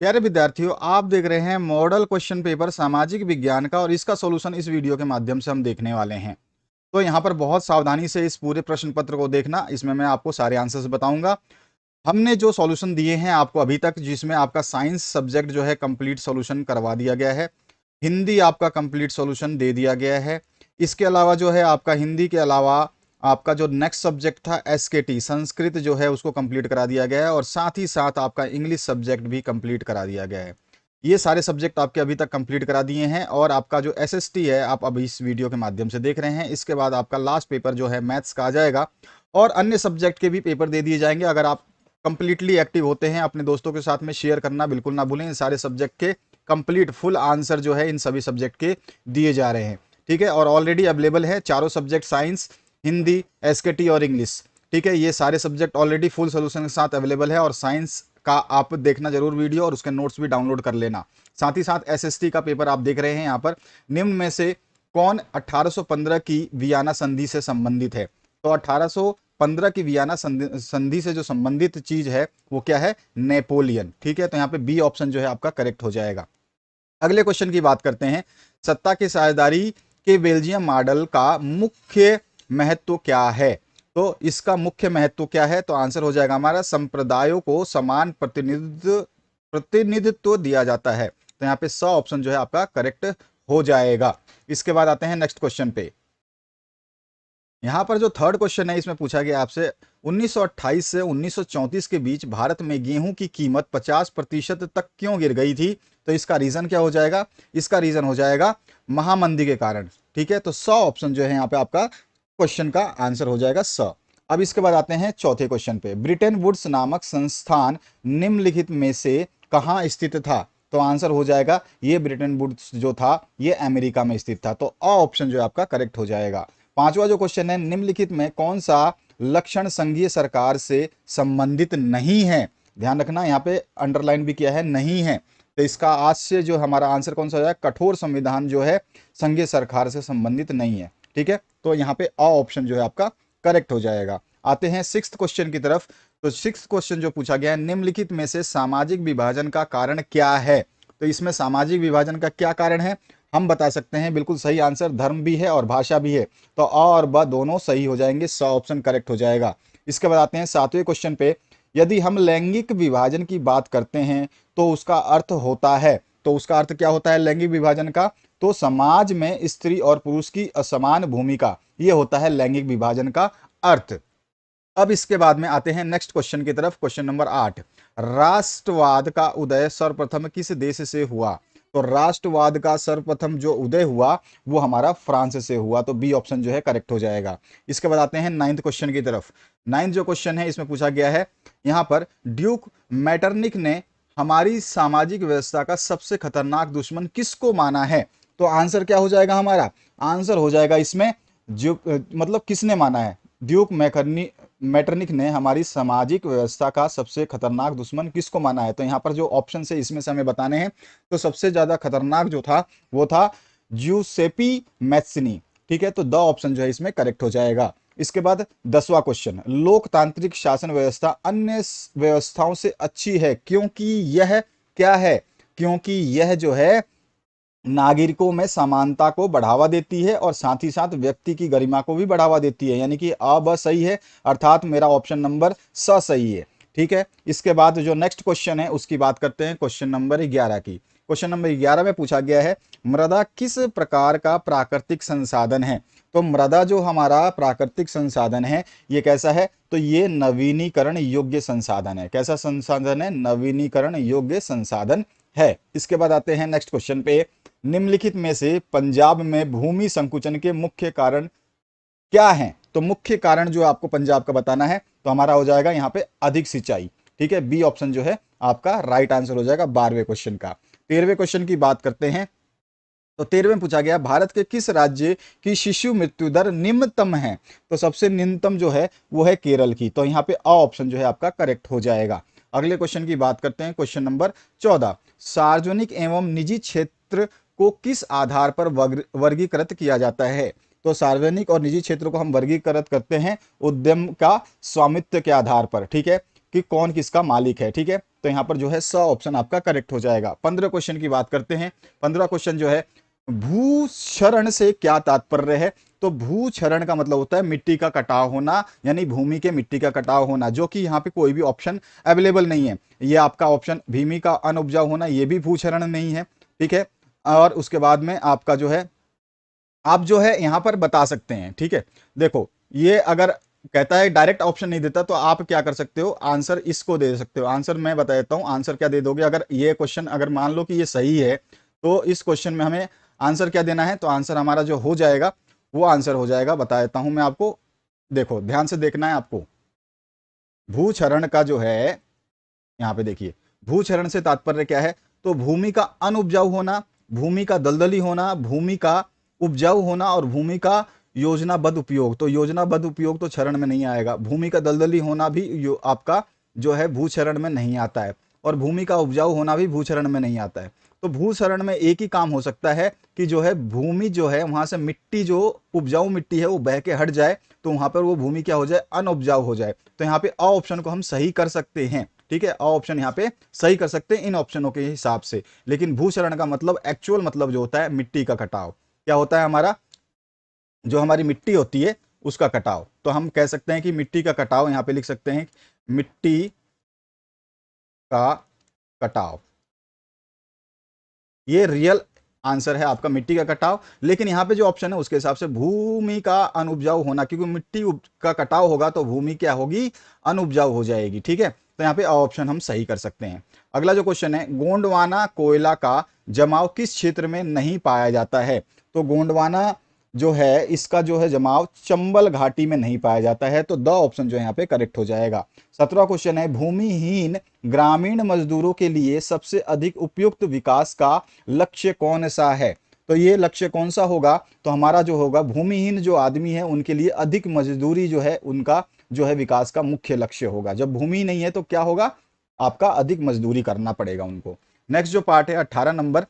प्यारे विद्यार्थियों, आप देख रहे हैं मॉडल क्वेश्चन पेपर सामाजिक विज्ञान का और इसका सॉल्यूशन इस वीडियो के माध्यम से हम देखने वाले हैं। तो यहाँ पर बहुत सावधानी से इस पूरे प्रश्न पत्र को देखना, इसमें मैं आपको सारे आंसर्स बताऊंगा। हमने जो सॉल्यूशन दिए हैं आपको अभी तक, जिसमें आपका साइंस सब्जेक्ट जो है कंप्लीट सॉल्यूशन करवा दिया गया है, हिंदी आपका कंप्लीट सॉल्यूशन दे दिया गया है। इसके अलावा जो है आपका हिंदी के अलावा आपका जो नेक्स्ट सब्जेक्ट था एसकेटी संस्कृत जो है उसको कंप्लीट करा दिया गया है, और साथ ही साथ आपका इंग्लिश सब्जेक्ट भी कंप्लीट करा दिया गया है। ये सारे सब्जेक्ट आपके अभी तक कंप्लीट करा दिए हैं, और आपका जो एसएसटी है आप अभी इस वीडियो के माध्यम से देख रहे हैं। इसके बाद आपका लास्ट पेपर जो है मैथ्स का आ जाएगा, और अन्य सब्जेक्ट के भी पेपर दे दिए जाएंगे। अगर आप कंप्लीटली एक्टिव होते हैं, अपने दोस्तों के साथ में शेयर करना बिल्कुल ना भूलें। इन सारे सब्जेक्ट के कंप्लीट फुल आंसर जो है इन सभी सब्जेक्ट के दिए जा रहे हैं, ठीक है। और ऑलरेडी अवेलेबल है चारों सब्जेक्ट, साइंस, हिंदी, एसकेटी और इंग्लिश, ठीक है। ये सारे सब्जेक्ट ऑलरेडी फुल सोल्यूशन के साथ अवेलेबल है, और साइंस का आप देखना जरूर वीडियो, और उसके नोट्स भी डाउनलोड कर लेना। साथ ही साथ एसएसटी का पेपर आप देख रहे हैं यहाँ पर। निम्न में से कौन 1815 की वियना संधि से संबंधित है? तो 1815 की वियना संधि से जो संबंधित चीज है वो क्या है? नेपोलियन, ठीक है। तो यहाँ पे बी ऑप्शन जो है आपका करेक्ट हो जाएगा। अगले क्वेश्चन की बात करते हैं। सत्ता की साझेदारी के बेल्जियम मॉडल का मुख्य महत्व क्या है? तो इसका मुख्य महत्व क्या है? तो आंसर हो जाएगा हमारा संप्रदायों को समान प्रतिनिधित्व दिया जाता है। तो यहाँ पे स ऑप्शन जो है आपका करेक्ट हो जाएगा। इसके बाद आते हैं नेक्स्ट क्वेश्चन पे। यहाँ पर जो थर्ड क्वेश्चन है इसमें पूछा गया आपसे 1928 से 1934 के बीच भारत में गेहूं की कीमत 50% तक क्यों गिर गई थी? तो इसका रीजन क्या हो जाएगा? इसका रीजन हो जाएगा महामंदी के कारण, ठीक है। तो 100 ऑप्शन जो है यहाँ पे आपका क्वेश्चन का आंसर हो जाएगा 100। अब इसके बाद आते हैं चौथे क्वेश्चन पे। ब्रिटेन वुड्स नामक संस्थान निम्नलिखित में से कहाँ स्थित था? तो आंसर हो जाएगा ये ब्रिटेन वुड्स जो था ये अमेरिका में स्थित था। तो अ ऑप्शन जो है आपका करेक्ट हो जाएगा। पांचवा जो क्वेश्चन है, निम्नलिखित में कौन सा लक्षण संघीय सरकार से संबंधित नहीं है? ध्यान रखना, यहाँ पे अंडरलाइन भी किया है, नहीं है। तो इसका आज से जो हमारा आंसर कौन सा हो जाएगा? कठोर संविधान जो है संघीय सरकार से संबंधित नहीं है, ठीक है। तो यहाँ पे अ ऑप्शन जो है आपका करेक्ट हो जाएगा। आते हैं सिक्स्थ क्वेश्चन की तरफ। तो सिक्स्थ क्वेश्चन जो पूछा गया है, निम्नलिखित में से सामाजिक विभाजन का कारण क्या है? तो इसमें सामाजिक विभाजन का क्या कारण है हम बता सकते हैं। बिल्कुल सही आंसर, धर्म भी है और भाषा भी है। तो अ और ब दोनों सही हो जाएंगे, 100 ऑप्शन करेक्ट हो जाएगा। इसके बाद आते हैं सातवें क्वेश्चन पे। यदि हम लैंगिक विभाजन की बात करते हैं तो उसका अर्थ होता है, तो उसका अर्थ क्या होता है लैंगिक विभाजन का? तो समाज में स्त्री और पुरुष की असमान भूमिका, ये होता है लैंगिक विभाजन का अर्थ। अब इसके बाद में आते हैं नेक्स्ट क्वेश्चन की तरफ। क्वेश्चन नंबर 8, राष्ट्रवाद का उदय सर्वप्रथम किस देश से हुआ? तो राष्ट्रवाद का सर्वप्रथम जो उदय हुआ वो हमारा फ्रांस से हुआ। तो बी ऑप्शन जो है करेक्ट हो जाएगा। इसके बाद आते हैं नाइन्थ क्वेश्चन की तरफ। नाइन्थ जो क्वेश्चन है इसमें पूछा गया है यहाँ पर, ड्यूक मैटरनिक ने हमारी सामाजिक व्यवस्था का सबसे खतरनाक दुश्मन किसको माना है? तो आंसर क्या हो जाएगा हमारा? आंसर हो जाएगा इसमें जो मतलब किसने माना है? ड्यूक मैटरनिक ने हमारी सामाजिक व्यवस्था का सबसे खतरनाक दुश्मन किसको माना है? तो यहाँ पर जो ऑप्शन है इसमें से हमें बताने हैं। तो सबसे ज्यादा खतरनाक जो था वो था ज्यूसेपी मैत्सिनी, ठीक है। तो द ऑप्शन जो है इसमें करेक्ट हो जाएगा। इसके बाद 10वां क्वेश्चन, लोकतांत्रिक शासन व्यवस्था अन्य व्यवस्थाओं से अच्छी है क्योंकि यह क्या है? क्योंकि यह जो है नागरिकों में समानता को बढ़ावा देती है और साथ ही साथ व्यक्ति की गरिमा को भी बढ़ावा देती है, यानी कि अ ब सही है, अर्थात मेरा ऑप्शन नंबर स सही है, ठीक है। इसके बाद जो नेक्स्ट क्वेश्चन है उसकी बात करते हैं, क्वेश्चन नंबर 11 की। क्वेश्चन नंबर 11 में पूछा गया है, मृदा किस प्रकार का प्राकृतिक संसाधन है? तो मृदा जो हमारा प्राकृतिक संसाधन है ये कैसा है? तो ये नवीनीकरण योग्य संसाधन है। कैसा संसाधन है? नवीनीकरण योग्य संसाधन है। इसके बाद आते हैं नेक्स्ट क्वेश्चन पे। निम्नलिखित में से पंजाब में भूमि संकुचन के मुख्य कारण क्या हैं? तो मुख्य कारण जो आपको पंजाब का बताना है, तो हमारा हो जाएगा यहाँ पे अधिक सिंचाई, ठीक है। बी ऑप्शन जो है आपका राइट आंसर हो जाएगा 12वें क्वेश्चन का। 13वें क्वेश्चन की बात करते हैं। तो 13वें पूछा गया, भारत के किस राज्य की शिशु मृत्यु दर निम्नतम है? तो सबसे निम्नतम जो है वो है केरल की। तो यहाँ पे अ ऑप्शन जो है आपका करेक्ट हो जाएगा। अगले क्वेश्चन की बात करते हैं, क्वेश्चन नंबर 14, सार्वजनिक एवं निजी क्षेत्र को किस आधार पर वर्गीकृत किया जाता है? तो सार्वजनिक और निजी क्षेत्र को हम वर्गीकृत करते हैं उद्यम का स्वामित्व के आधार पर, ठीक है। कि कौन किसका मालिक है। ठीक है, तो यहाँ पर जो है स ऑप्शन आपका करेक्ट हो जाएगा। 15 क्वेश्चन की बात करते हैं। 15 क्वेश्चन जो है, भूक्षरण से क्या तात्पर्य है? तो भूक्षरण का मतलब होता है मिट्टी का कटाव होना, यानी भूमि के मिट्टी का कटाव होना, जो कि यहाँ पे कोई भी ऑप्शन अवेलेबल नहीं है। ये आपका ऑप्शन भूमि का अनउपजाऊ होना, ये भी भूक्षरण नहीं है। ठीक है, और उसके बाद में आपका जो है, आप जो है यहां पर बता सकते हैं। ठीक है, देखो ये अगर कहता है डायरेक्ट ऑप्शन नहीं देता, तो आप क्या कर सकते हो, आंसर इसको दे सकते हो। आंसर मैं बता देता हूं, आंसर क्या दे दोगे। अगर ये क्वेश्चन अगर मान लो कि ये सही है, तो इस क्वेश्चन में हमें आंसर क्या देना है, तो आंसर हमारा जो हो जाएगा वो आंसर हो जाएगा, बता देता हूं मैं आपको। देखो ध्यान से देखना है आपको। भूक्षरण का जो है, यहाँ पे देखिए, भूक्षरण से तात्पर्य क्या है, तो भूमि का अनउपजाऊ होना, भूमि का दलदली होना, भूमि का उपजाऊ होना और भूमि का योजनाबद्ध उपयोग। तो योजनाबद्ध उपयोग तो क्षरण में नहीं आएगा। भूमि का दलदली होना भी आपका जो है भूक्षरण में नहीं आता है, और भूमि का उपजाऊ होना भी भूक्षरण में नहीं आता है। तो भूक्षरण में एक ही काम हो सकता है कि जो है भूमि जो है वहां से मिट्टी, जो उपजाऊ मिट्टी है वो बह के हट जाए, तो वहां पर वो भूमि क्या हो जाए, अनउपजाऊ हो जाए। तो यहाँ पे अ ऑप्शन को हम सही कर सकते हैं। ठीक है, अ ऑप्शन यहाँ पे सही कर सकते हैं इन ऑप्शनों के हिसाब से। लेकिन भूक्षरण का मतलब एक्चुअल मतलब जो होता है मिट्टी का कटाव, क्या होता है हमारा, जो हमारी मिट्टी होती है उसका कटाव। तो हम कह सकते हैं कि मिट्टी का कटाव, यहाँ पे लिख सकते हैं मिट्टी का कटाव, ये रियल आंसर है आपका, मिट्टी का कटाव। लेकिन यहाँ पे जो ऑप्शन है उसके हिसाब से भूमि का अनुपजाऊ होना, क्योंकि मिट्टी का कटाव होगा तो भूमि क्या होगी, अनुपजाऊ हो जाएगी। ठीक है, तो यहाँ पे ऑप्शन हम सही कर सकते हैं। अगला जो क्वेश्चन है, गोंडवाना कोयला का जमाव किस क्षेत्र में नहीं पाया जाता है? तो गोंडवाना जो है इसका जो है जमाव चंबल घाटी में नहीं पाया जाता है, तो द ऑप्शन जो है यहाँ पे करेक्ट हो जाएगा। 17वां क्वेश्चन है, भूमिहीन ग्रामीण मजदूरों के लिए सबसे अधिक उपयुक्त विकास का लक्ष्य कौन सा है? तो ये लक्ष्य कौन सा होगा, तो हमारा जो होगा भूमिहीन जो आदमी है उनके लिए अधिक मजदूरी जो है उनका जो है विकास का मुख्य लक्ष्य होगा। जब भूमि नहीं है तो क्या होगा, आपका अधिक मजदूरी करना पड़ेगा उनको। नेक्स्ट जो पार्ट है 18 नंबर,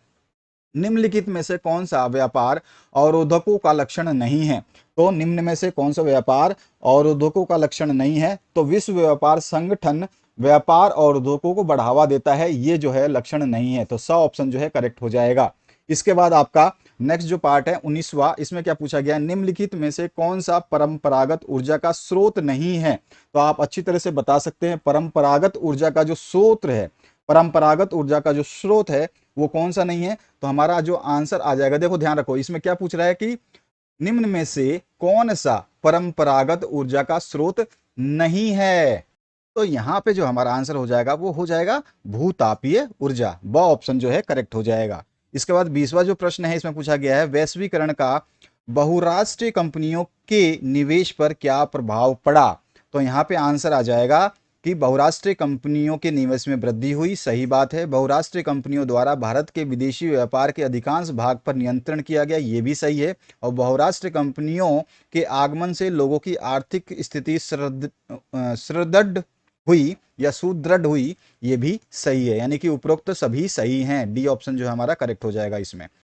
निम्नलिखित में से कौन सा व्यापार अवरोधकों का लक्षण नहीं है? तो निम्न में से कौन सा व्यापार अवरोधकों का लक्षण नहीं है? तो विश्व व्यापार संगठन व्यापार अवरोधकों को बढ़ावा देता है, ये जो है लक्षण नहीं है। तो स ऑप्शन जो है करेक्ट हो जाएगा। इसके बाद आपका नेक्स्ट जो पार्ट है 19वां, इसमें क्या पूछा गया है, निम्नलिखित में से कौन सा परंपरागत ऊर्जा का स्रोत नहीं है? तो आप अच्छी तरह से बता सकते हैं परंपरागत ऊर्जा का जो स्रोत है, परंपरागत ऊर्जा का जो स्रोत है वो कौन सा नहीं है? तो हमारा जो आंसर आ जाएगा, देखो ध्यान रखो, इसमें क्या पूछ रहा है कि निम्न में से कौन सा परंपरागत ऊर्जा का स्रोत नहीं है? तो यहां पे जो हमारा आंसर हो जाएगा वो हो जाएगा भूतापीय ऊर्जा, ब ऑप्शन जो है करेक्ट हो जाएगा। इसके बाद 20वां जो प्रश्न है, इसमें पूछा गया है वैश्वीकरण का बहुराष्ट्रीय कंपनियों के निवेश पर क्या प्रभाव पड़ा? तो यहाँ पे आंसर आ जाएगा कि बहुराष्ट्रीय कंपनियों के निवेश में वृद्धि हुई। सही बात है, बहुराष्ट्रीय कंपनियों द्वारा भारत के विदेशी व्यापार के अधिकांश भाग पर नियंत्रण किया गया, ये भी सही है। और बहुराष्ट्रीय कंपनियों के आगमन से लोगों की आर्थिक स्थिति सुदृढ़ हुई या सुदृढ़ हुई, ये भी सही है। यानी कि उपरोक्त सभी सही हैं, डी ऑप्शन जो है हमारा करेक्ट हो जाएगा इसमें।